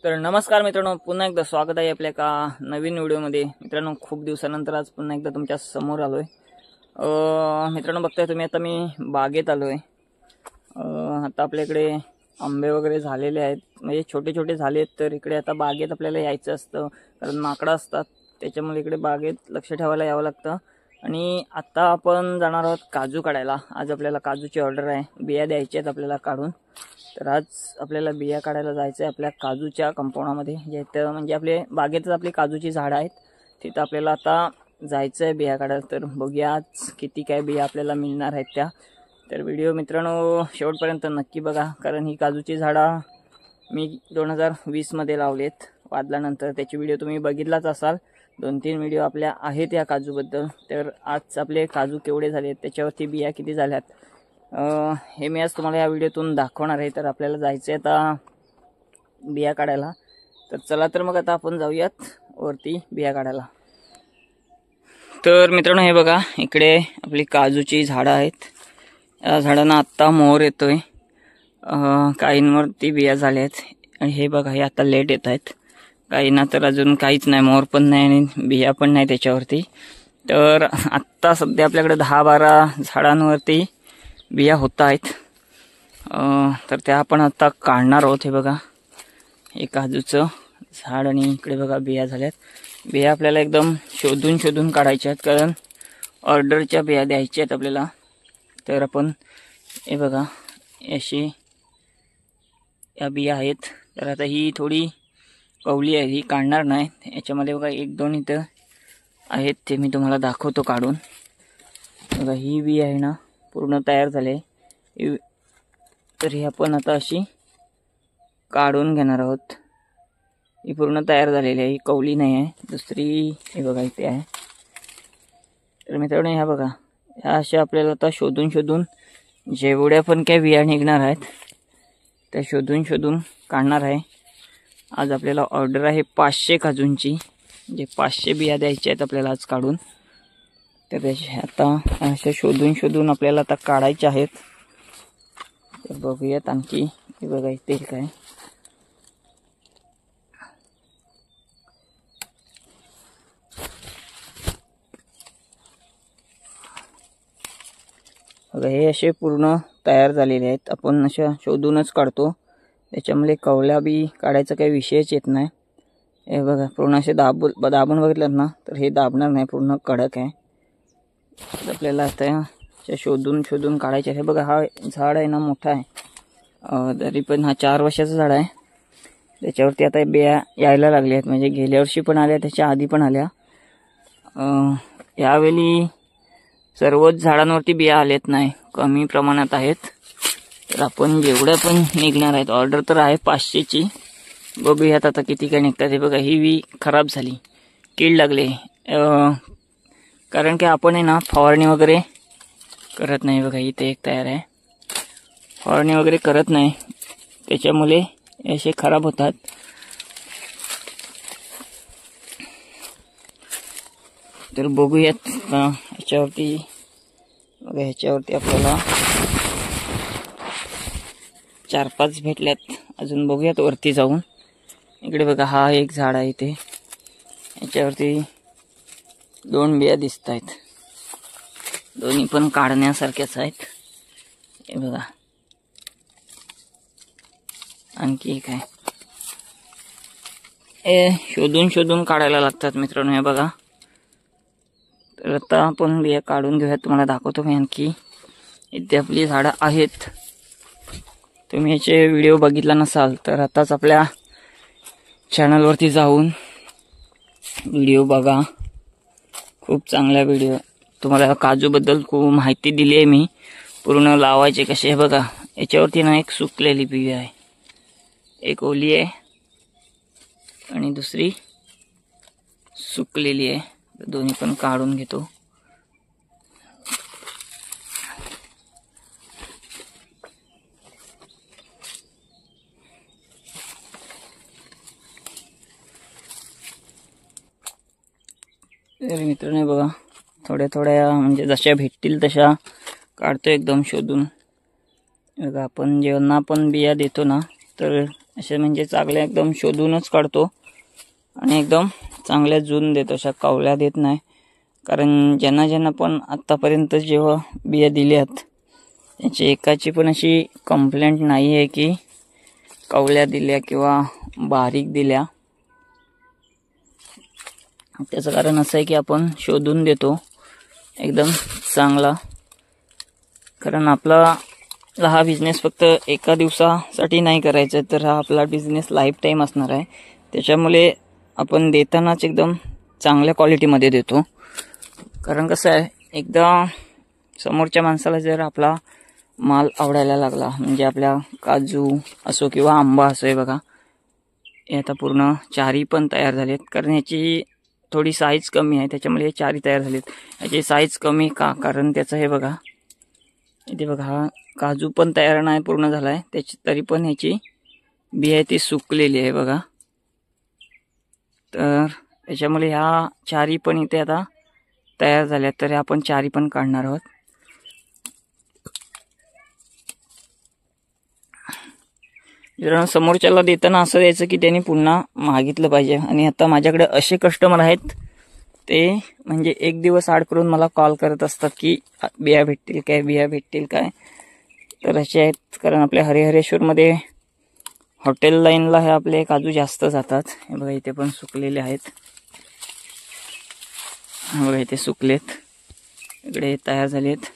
तर नमस्कार मित्रांनो, पुन्हा एकदा स्वागत आहे आपल्या एका नवीन व्हिडिओमध्ये। मित्रांनो, खूप दिवसानंतर आज पुन्हा एकदा तुमच्या समोर आलोय। मित्रांनो, बघताय तुम्ही आता मी बागेत आलोय। आता आपल्याकडे आंबे वगैरे झालेले आहेत, म्हणजे छोटे छोटे झालेत। तर इकडे आता बागेत आपल्याला यायचं असतं, कारण माकडं असतात, त्याच्यामुळे इकडे बागेत लक्ष ठेवायला यावं लागतं। आणि आता आपण जाणार आहोत काजू काढायला। आज आपल्याला काजूची ऑर्डर आहे, बिया द्यायच्या आहेत आपल्याला काढून। तर आज आपल्याला बिया काढायला जायचं आहे आपल्या काजूच्या कंपाऊंडमध्ये, जिथं म्हणजे आपले बागेतच आपली काजूची झाडं आहेत, तिथं आपल्याला आता जायचं आहे बिया काढायला। तर बघूया आज किती काय बिया आपल्याला मिळणार आहेत त्या। तर व्हिडिओ मित्रांनो शेवटपर्यंत नक्की बघा, कारण ही काजूची झाडं मी 2020 मध्ये लावलेत वादळानंतर। त्याची व्हिडिओ तुम्ही बघितलाच असाल, 2-3 व्हिडिओ आपल्या आहेत या काजूबद्दल। तर आज आपले काजू केवढे झालेत, त्याच्यावरती बिया किती झाल्यात, हे मी आज तुम्हाला या व्हिडिओतून दाखवणार आहे। तर आपल्याला जायचं आहे आता बिया काढायला। तर चला तर मग आता आपण जाऊयात वरती बिया काढायला। तर मित्रांनो, हे बघा, इकडे आपली काजूची झाडं आहेत। या झाडांना आत्ता मोहर येतोय, काहींवरती बिया झाल्या आहेत। आणि हे बघा, हे आता लेट येत आहेत, काहींना तर अजून काहीच नाही, मोहर पण नाही आणि बिया पण नाही त्याच्यावरती। तर आत्ता सध्या आपल्याकडे 10-12 झाडांवरती बिया होत आहेत। तर त्या आपण आता काढणार आहोत। हे बघा, हे काजूचं झाड आणि इकडे बघा बिया झाल्यात। बिया आपल्याला एकदम शोधून शोधून काढायच्या आहेत, कारण ऑर्डरच्या बिया द्यायच्या आहेत आपल्याला। तर आपण हे बघा, अशी या बिया आहेत। तर आता ही थोडी कवली आहे, ही काढणार नाही। याच्यामध्ये बघा 1-2 इथं आहेत, ते मी तुम्हाला दाखवतो काढून। बघा, ही बी आहे ना, पूर्ण तयार झाले। तर ही आपण आता अशी काढून घेणार आहोत। ही पूर्ण तयार झालेली आहे, ही कवली नाही आहे, दुसरी हे बघा इथे आहे। तर मित्रांनो, ह्या बघा, ह्या अशा आपल्याला आता शोधून शोधून जेवढ्या पण काही बिया निघणार आहेत त्या शोधून शोधून काढणार आहे। आज आपल्याला ऑर्डर आहे 500 काजूंची, म्हणजे 500 बिया द्यायच्या आहेत आपल्याला आज काढून। तर त्याच्या आता अशा शोधून शोधून आपल्याला आता काढायच्या आहेत। तर बघूयात आणखी, हे बघा इथे काय, बघा, हे असे पूर्ण तयार झालेले आहेत। आपण अशा शोधूनच काढतो, त्याच्यामुळे कवल्या बी काढायचा काही विषयच येत नाही। हे बघा, पूर्ण असे दाबून बघितलं ना, तर हे दाबणार नाही, पूर्ण कडक आहे। आपल्याला आता शोधून शोधून काढायचे आहे। बघा, हा झाड आहे ना, मोठा आहे, तरी पण हा 4 वर्षाचं झाड आहे। त्याच्यावरती आता बिया यायला लागल्या आहेत, म्हणजे गेल्या वर्षी पण आल्या, त्याच्या आधी पण आल्या। यावेळी सर्वच झाडांवरती बिया आलेत नाही, कमी प्रमाणात आहेत। तर आपण जेवढ्या पण निघणार आहेत, ऑर्डर तर आहे 500ची, बघूयात आता किती काय निघतात। हे बघा, ही बी खराब झाली, कीड लागले, कारण की आपण आहे ना फवारणी वगैरे करत नाही। बघा, इथे एक तयार आहे, फवारणी वगैरे करत नाही, त्याच्यामुळे असे खराब होतात। तर बघूयात ह्याच्यावरती, बघा ह्याच्यावरती आपल्याला 4-5 भेटल्यात, अजून बघूयात वरती जाऊन। इकडे बघा, हा एक झाड आहे, इथे याच्यावरती 2 बिया दिसत आहेत, दोन्ही पण काढण्यासारख्याच आहेत। हे बघा, आणखी एक आहे, हे शोधून शोधून काढायला लागतात मित्रांनो। हे बघा, तर आता आपण बिया काढून घेऊयात, तुम्हाला दाखवतो मी आणखी। इथे आपली झाडं आहेत, तुम्ही याचे व्हिडिओ बघितला नसाल तर आताच आपल्या चॅनलवरती जाऊन व्हिडिओ बघा, खूप चांगला व्हिडिओ। तुम्हाला काजूबद्दल खूप माहिती दिली आहे मी, पूर्ण लावायचे कसे। हे बघा, याच्यावरती ना एक सुकलेली बी आहे, एक ओली आहे आणि दुसरी सुकलेली आहे। दोन्ही पण काढून घेतो। तर मित्रांनो, बघा, थोड्या थोड्या म्हणजे जशा भेटतील तशा काढतो एकदम शोधून। बघा, आपण जेव्हा पण बिया देतो ना, तर असे म्हणजे चांगले एकदम शोधूनच काढतो आणि एकदम चांगल्या जून देतो, अशा कवल्या देत नाही. कारण ज्यांना पण आत्तापर्यंत जेव्हा बिया दिल्यात त्याची एकाची पण अशी कंप्लेंट नाही आहे की कवल्या दिल्या किंवा बारीक दिल्या. त्याचं कारण असं आहे की आपण शोधून देतो एकदम चांगला. कारण आपला हा बिझनेस फक्त एका दिवसासाठी नाही करायचा, तर हा आपला बिझनेस लाईफ टाईम असणार आहे. त्याच्यामुळे आपण देतानाच एकदम चांगल्या क्वालिटीमध्ये देतो. कारण कसं आहे, एकदा समोरच्या माणसाला जर आपला माल आवडायला लागला, म्हणजे आपल्या काजू असो किंवा आंबा असो, आहे बघा हे आता पूर्ण चारी पण तयार झालेत. कारण याची थोडी साईज कमी आहे त्याच्यामुळे हे चारी तयार झालेत. याची साईज कमी का, कारण त्याचं हे बघा इथे बघा हा काजू पण तयार नाही पूर्ण झाला आहे त्याची, तरी पण ह्याची बी आहे ती सुकलेली आहे बघा. तर त्याच्यामुळे ह्या चारी पण इथे आता तयार झाल्यात, तर आपण चारी पण काढणार आहोत. जर समोरच्याला देताना असं द्यायचं की त्यांनी पुन्हा मागितलं पाहिजे. आणि आता माझ्याकडे असे कस्टमर आहेत ते म्हणजे एक दिवस आड करून मला कॉल करत असतात की बिया भेटतील काय, बिया भेटतील काय. तर असे आहेत. कारण आपल्या हरिहरेश्वरमध्ये हॉटेल लाईनला हे आपले काजू जास्त जातात. हे बघा इथे पण सुकलेले आहेत, बघा इथे सुकलेत, इकडे तयार झालेत.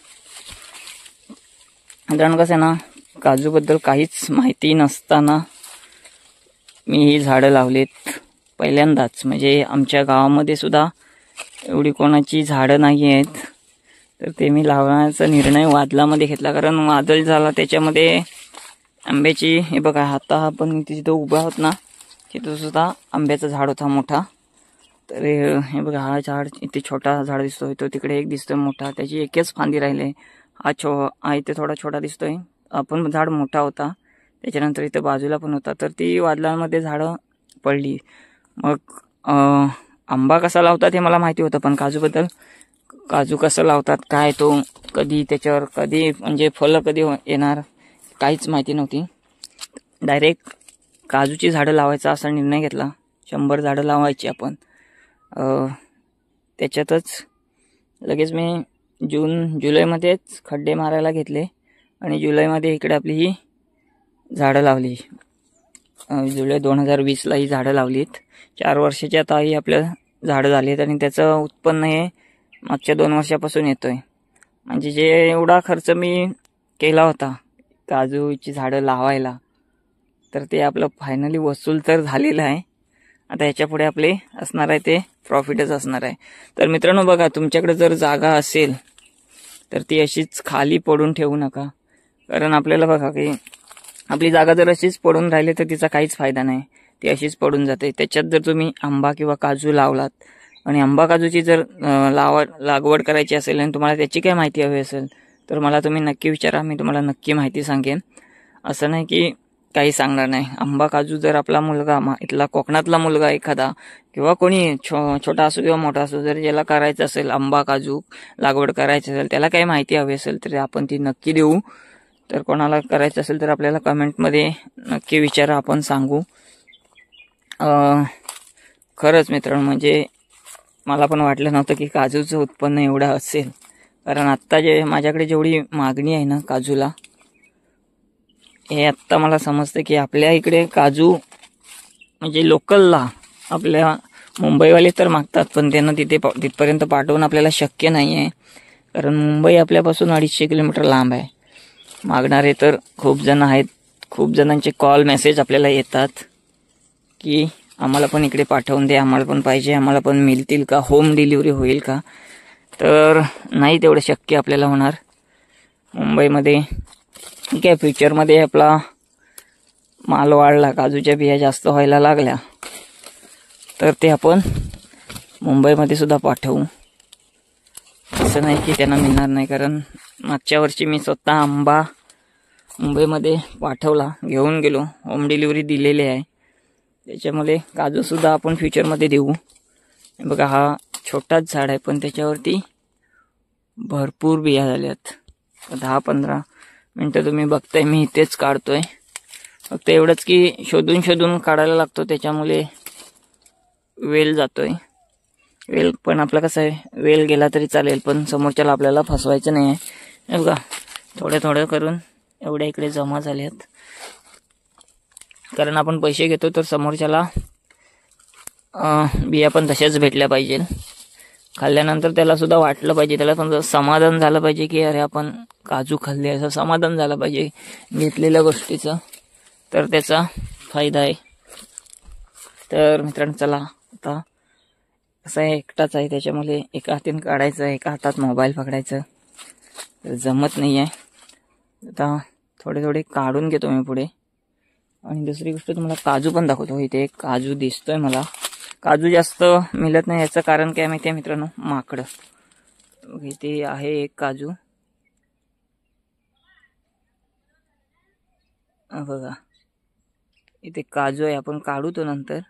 कारण कसं आहे ना, काजूबद्दल काहीच माहिती नसताना मी ही झाडं लावलीत पहिल्यांदाच. म्हणजे आमच्या गावामध्ये सुद्धा एवढी कोणाची झाडं नाही आहेत, तर ते मी लावण्याचा निर्णय वादलामध्ये घेतला. कारण वादळ झाला त्याच्यामध्ये आंब्याची, हे बघा आता आपण तिथं उभा आहोत ना, तिथं सुद्धा आंब्याचं झाड होता मोठा. तर हे बघा हा झाड इथे छोटा झाड दिसतोय, तो तिकडे एक दिसतोय मोठा, त्याची एकच फांदी राहिली. हा इथे थोडा छोटा दिसतोय, आपण झाड मोठा होता. त्याच्यानंतर इथे बाजूला पण होता, तर ती वादळांमध्ये झाडं पडली. मग आंबा कसा लावतात हे मला माहिती होतं, पण काजूबद्दल, काजू कसं लावतात काय, तो कधी त्याच्यावर कधी म्हणजे फळं कधी येणार काहीच माहिती नव्हती. डायरेक्ट काजूची झाडं लावायचा असा निर्णय घेतला. 100 झाडं लावायची आपण. त्याच्यातच लगेच मी जुलैमध्येच खड्डे मारायला घेतले आणि जुलैमध्ये इकडे आपली ही झाडं लावली. जुलै 2020ला ही झाडं लावलीत. 4 वर्षाची आता ही आपल्या झाडं झालीत आणि त्याचं उत्पन्न हे मागच्या 2 वर्षापासून येतोय. म्हणजे जे एवढा खर्च मी केला होता काजूची झाडं लावायला, तर ते आपलं फायनली वसूल तर झालेलं आहे. आता ह्याच्या पुढे आपले असणार आहे ते प्रॉफिटच असणार आहे. तर मित्रांनो बघा, तुमच्याकडे जर जागा असेल तर ती अशीच खाली पडून ठेवू नका. कारण आपल्याला बघा की आपली जागा जर अशीच पडून राहिली तर तिचा काहीच फायदा नाही, ती अशीच पडून जाते. त्याच्यात जर तुम्ही आंबा किंवा काजू लावलात आणि आंबा काजूची जर लागवड करायची असेल आणि तुम्हाला त्याची काय माहिती हवी असेल तर मला तुम्ही नक्की विचारा, मी तुम्हाला नक्की माहिती सांगेन. असं नाही की काही सांगणार नाही. आंबा काजू जर आपला मुलगा, इथला कोकणातला मुलगा एखादा किंवा कोणी छोटा असो किंवा मोठा असो, जर ज्याला करायचं असेल आंबा काजू लागवड करायची असेल, त्याला काही माहिती हवी असेल तर आपण ती नक्की देऊ. तर कोणाला करायचं असेल तर आपल्याला कमेंटमध्ये नक्की विचारा, आपण सांगू. खरंच मित्रांनो, म्हणजे मला पण वाटलं नव्हतं की काजूचं उत्पन्न एवढं असेल. कारण आत्ता माझ्याकडे जेवढी मागणी आहे ना काजूला, हे आत्ता मला समजतं की आपल्या इकडे काजू म्हणजे लोकलला आपल्या मुंबईवाले तर मागतात, पण त्यांना तिथपर्यंत पाठवून आपल्याला शक्य नाही आहे. कारण मुंबई आपल्यापासून 250 किलोमीटर लांब आहे. मागणारे तर खूप जण आहेत, खूप जणांचे कॉल मेसेज आपल्याला येतात की आम्हाला पण इकडे पाठवून दे, आम्हाला पण पाहिजे, आम्हाला पण मिळतील का, होम डिलिव्हरी होईल का. तर नाही तेवढं शक्य आपल्याला होणार मुंबईमध्ये. ठीक आहे, फ्युचरमध्ये आपला माल वाढला, काजूच्या बिया जास्त व्हायला लागल्या तर ते आपण मुंबईमध्ये सुद्धा पाठवू. असं नाही की त्यांना मिळणार नाही. कारण मागच्या वर्षी मी स्वतः आंबा मुंबईमध्ये पाठवला, घेऊन गेलो, होम डिलिव्हरी दिलेली आहे. त्याच्यामुळे काजूसुद्धा आपण फ्युचरमध्ये देऊ. बघा हा छोटाच झाड आहे, पण त्याच्यावरती भरपूर बिया झाल्यात. 10-15 मिनटं तुम्ही बघताय मी इथेच काढतोय. फक्त एवढंच की शोधून शोधून काढायला लागतो, त्याच्यामुळे वेल जातोय. वेल पण आपला कसं आहे, वेल गेला तरी चालेल पण समोरच्याला आपल्याला फसवायचं नाही आहे. बघा थोडं थोडं करून एवढ्या इकडे जमा झाले आहेत, कारण आपण पैसे घेतो तर समोरच्याला बिया पण तशाच भेटल्या पाहिजे. खाल्ल्यानंतर त्याला सुद्धा वाटलं पाहिजे, त्याला पण समाधान झालं पाहिजे की अरे आपण काजू खाल्ले, असं समाधान झालं पाहिजे घेतलेल्या गोष्टीचं, तर त्याचा फायदा आहे. तर मित्रांनो चला, आता कसं आहे एकटाच आहे त्याच्यामुळे एका हाताने काढायचं, एका हातात मोबाईल पकडायचं तर जमत नाही आहे. आता थोडे थोडे काढून घेतो मी पुढे. आणि दुसरी गोष्ट तुम्हाला काजू पण दाखवतो. इथे एक काजू दिसतोय मला. काजू जास्त मिळत नाही, याचं कारण काय माहिती आहे मित्रांनो, माकडं. इथे आहे एक काजू बघा, इथे काजू आहे, आपण काढू तो नंतर.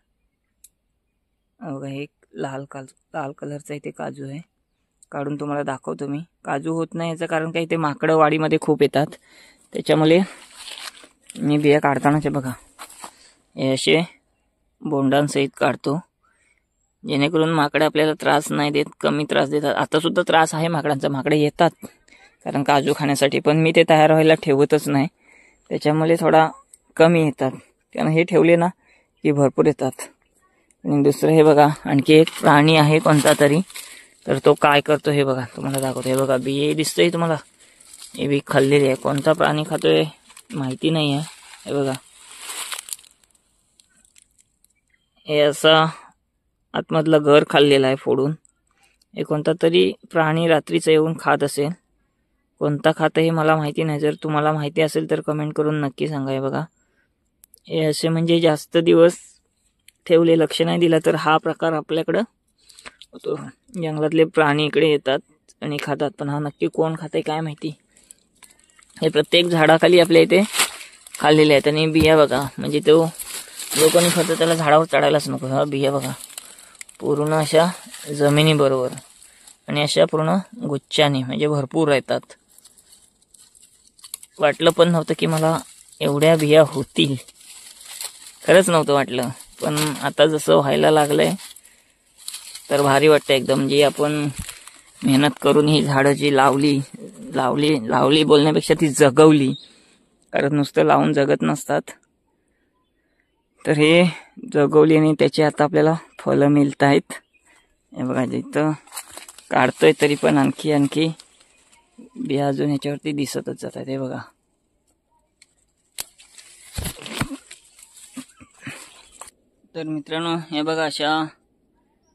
बघा एक लाल कलरचा इथे काजू आहे, काढून तुम्हाला दाखवतो मी. काजू होत नाही याचं कारण काय, इथे माकडं वाडीमध्ये खूप येतात, त्याच्यामुळे मी बिया काढतानाचे बघा हे असे बोंडांसहित काढतो, जेणेकरून माकडे आपल्याला त्रास नाही देत, कमी त्रास देतात. आता सुद्धा त्रास आहे माकडांचा, माकडे येतात कारण काजू खाण्यासाठी, पण मी ते तयार व्हायला ठेवतच नाही, त्याच्यामुळे थोडा कमी येतात. त्यानं हे ठेवले ना की भरपूर येतात. आणि दुसरं हे बघा, आणखी एक प्राणी आहे कोणता तरी, तर तो काय करतो हे बघा, तुम्हाला दाखवतो. हे बघा बिये दिसतंय तुम्हाला, हे बी खाल्लेली आहे. कोणता प्राणी खातोय माहिती नाही आहे. हे बघा हे असा आतमधलं घर खाल्लेलं आहे फोडून. हे कोणता तरी प्राणी रात्रीचं येऊन खात असेल, कोणता खात हे मला माहिती नाही. जर तुम्हाला माहिती असेल तर कमेंट करून नक्की सांगा. हे बघा हे असे म्हणजे जास्त दिवस ठेवले, लक्ष नाही दिलं तर हा प्रकार आपल्याकडं होतो. जंगलातले प्राणी इकडे येतात आणि खातात, पण हा नक्की कोण खाते काय माहिती. हे प्रत्येक झाडाखाली आपल्या इथे खाल्लेले आहेत. आणि बिया बघा, म्हणजे तो जो कोणी खातो त्याला झाडावर चढायलाच नको. हा बिया बघा पूर्ण अशा जमिनी बरोबर आणि अशा पूर्ण गुच्छाने, म्हणजे भरपूर राहतात. वाटलं पण नव्हतं की मला एवढ्या बिया होतील, खरंच नव्हतं वाटलं. पण आता जसं व्हायला लागलंय तर भारी वाटतं एकदम. जी आपण मेहनत करून ही झाडं जी लावली बोलण्यापेक्षा ती जगवली, कारण नुसतं लावून जगत नसतात, तर हे जगवली आणि त्याचे आता आपल्याला फळं मिळत आहेत. हे बघा जिथं काढतोय तरी पण आणखी बिया अजून ह्याच्यावरती दिसतच जात आहेत. हे बघा तर मित्रांनो, हे बघा अशा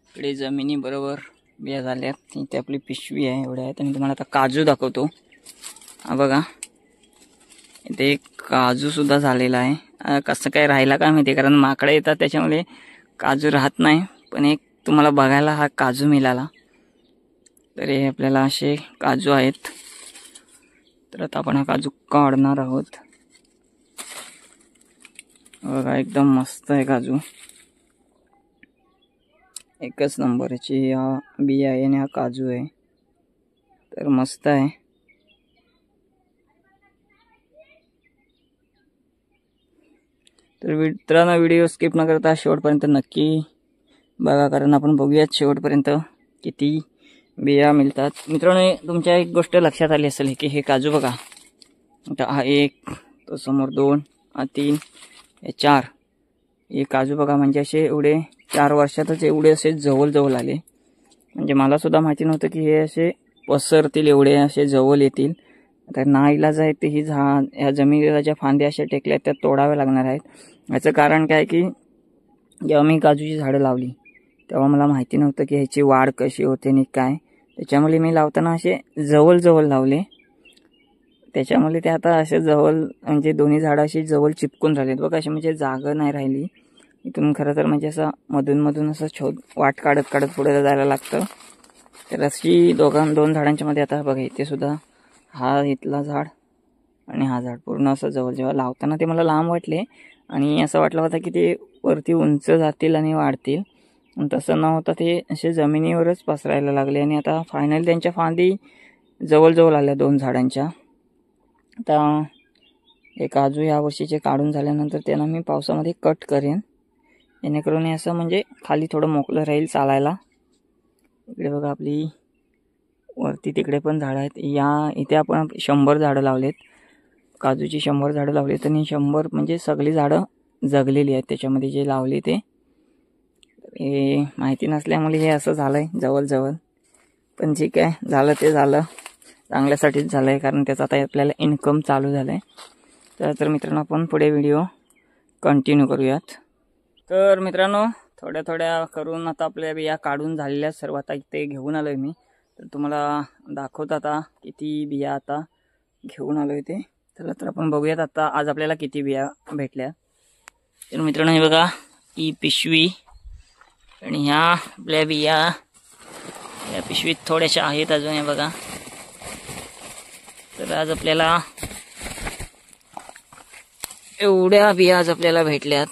इकडे जमिनी बरोबर बिया झाल्यात. इथे आपली पिशवी आहे, एवढ्या आहेत. आणि तुम्हाला आता काजू दाखवतो. हा बघा इथे काजू सुद्धा झालेला आहे. कसं काय राहिला काय माहिती, कारण माकडे येतात त्याच्यामुळे काजू राहत नाही. पण एक तुम्हाला बघायला हा काजू मिळाला, तर हे आपल्याला असे काजू आहेत. तर आता आपण हा काजू काढणार आहोत. बघा एकदम मस्त आहे काजू, एकच नंबरची हा बिया आहे आणि हा काजू आहे, तर मस्त आहे. तर मित्रांनो व्हिडिओ स्किप न करता शेवटपर्यंत नक्की बघा, कारण आपण बघूयात शेवटपर्यंत किती बिया मिळतात. मित्रांनो तुमच्या एक गोष्ट लक्षात आली असेल की हे काजू बघा, हा एक, तो समोर 2, हा 3, हे 4. हे काजू बघा, म्हणजे असे एवढे 4 वर्षातच एवढे असे जवळ आले. म्हणजे मला सुद्धा माहिती नव्हतं की हे असे पसरतील, एवढे असे जवळ येतील. तर नाईलाज आहे ते ही ह्या जमिनीला ज्या फांद्या अशा टेकल्या त्या तोडाव्या लागणार आहेत. याचं कारण काय की जेव्हा मी काजूची झाडं लावली तेव्हा मला माहिती नव्हतं की ह्याची वाढ कशी होते आणि काय, त्याच्यामुळे मी लावताना असे जवळ लावले. त्याच्यामुळे ते आता असे जवळ, म्हणजे दोन्ही झाडं अशी जवळ चिपकून राहिलेत बघा, अशी म्हणजे जागा नाही राहिली. इथून खरं तर म्हणजे असं मधून असं वाट काढत पुढे जायला लागतं. तर अशी दोन झाडांच्या मध्ये आता बघा, इथे सुद्धा हा इथला झाड आणि हा झाड पूर्ण असं जवळ. जेव्हा लावताना ते मला लांब वाटले आणि असं वाटलं होतं की ते वरती उंच जातील आणि वाढतील, पण तसं न होता ते असे जमिनीवरच पसरायला लागले. आणि आता फायनली त्यांच्या फांदी जवळ आल्या 2 झाडांच्या. आता हे काजू या वर्षीचे काढून झाल्यानंतर त्यांना मी पावसामध्ये कट करेन, जेणेकरून हे असं म्हणजे खाली थोडं मोकळं राहील चालायला. इकडे बघा आपली वरती तिकडे पण झाडं आहेत. इथे आपण 100 झाडं लावलेत, काजूची 100 झाडं लावलेत आणि 100 म्हणजे सगळी झाडं जगलेली आहेत त्याच्यामध्ये जे लावली ते. हे माहिती नसल्यामुळे हे असं झालंय जवळ, पण ठीक आहे, झालं ते झालं, चांगल्यासाठीच झालंय, कारण त्याचा आता आपल्याला इन्कम चालू झालंय. तर मित्रांनो आपण पुढे व्हिडिओ कंटिन्यू करूयात. तर मित्रांनो थोड्या करून आता आपल्या बिया काढून झालेल्या सर्व आता इथे घेऊन आलोय मी. तर तुम्हाला दाखवतो आता किती बिया आता घेऊन आलोय ते. चला तर आपण बघूयात आता आज आपल्याला किती बिया भेटल्या. तर मित्रांनो हे बघा ही पिशवी आणि ह्या आपल्या बिया या पिशवीत थोड्याशा आहेत अजून. हे बघा, तर आज आपल्याला एवढ्या बिया आज आपल्याला भेटल्यात.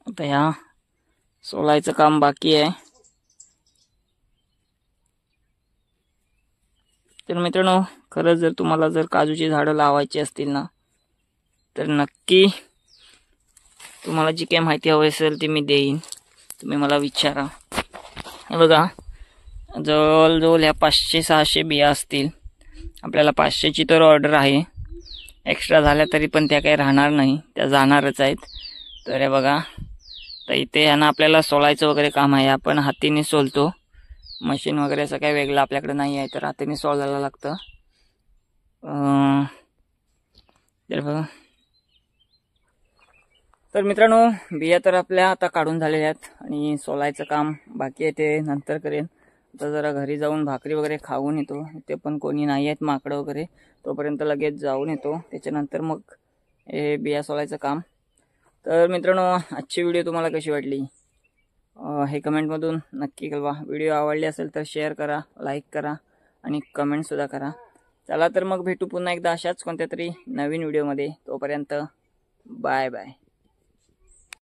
आता ह्या सोलायचं काम बाकी आहे. तर मित्रांनो खरंच जर तुम्हाला जर काजूची झाडं लावायची असतील ना, तर नक्की तुम्हाला जी काही माहिती हवी असेल ती मी देईन, तुम्ही मला विचारा. हे बघा जवळजवळ ह्या 500-600 बिया असतील. आपल्याला 500ची तर ऑर्डर आहे, एक्स्ट्रा झाल्या तरी पण त्या काही राहणार नाही, त्या जाणारच आहेत. तर हे बघा, तर इथे ह्यांना आपल्याला सोलायचं वगैरे काम आहे. आपण हाताने सोलतो, मशीन वगैरे असं काही वेगळं आपल्याकडे नाही आहे, तर हाताने सोलायला लागतं. तर बघा, तर मित्रांनो बिया तर आपल्या आता काढून झालेल्या आहेत आणि सोलायचं काम बाकी आहे, ते नंतर करेन. आता जरा घरी जाऊन भाकरी वगैरे खाऊन येतो. ते पण कोणी नाही आहेत माकडं वगैरे, तोपर्यंत लगेच जाऊन येतो. त्याच्यानंतर मग हे बिया सोलायचं काम. तर मित्रांनो आजची व्हिडिओ तुम्हाला कशी वाटली हे कमेंटमधून नक्की कळवा. व्हिडिओ आवडली असेल तर शेअर करा, लाईक करा आणि कमेंटसुद्धा करा. चला तर मग भेटू पुन्हा एकदा अशाच कोणत्या तरी नवीन व्हिडिओमध्ये. तोपर्यंत बाय बाय.